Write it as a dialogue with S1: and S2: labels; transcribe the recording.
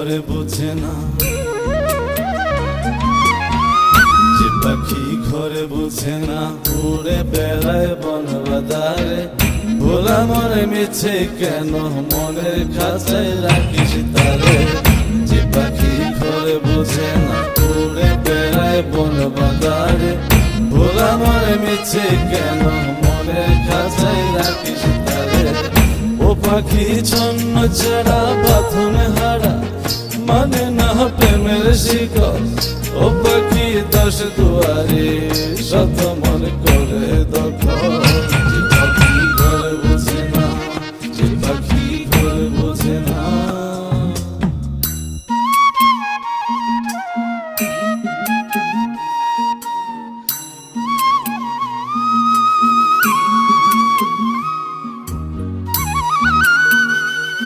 S1: ঘরে বোঝে না, যে পাখি ঘরে বোঝে না, উড়ে বেড়ায় বন বাদারে। ভোলা মনে মিছে কেন মনের খাঁচায় রাখিস তারে। যে পাখি ঘরে বোঝে না, উড়ে বেড়ায় বন বাদারে। ভোলা মনে মিছে কেন মনের খাঁচায় রাখিস তারে। ও পাখি ছন্ন ছাড়া বাঁধন হারা, মানে না প্রেমের শিকল। ও পাখি 10 দুয়ারে শত মন করে।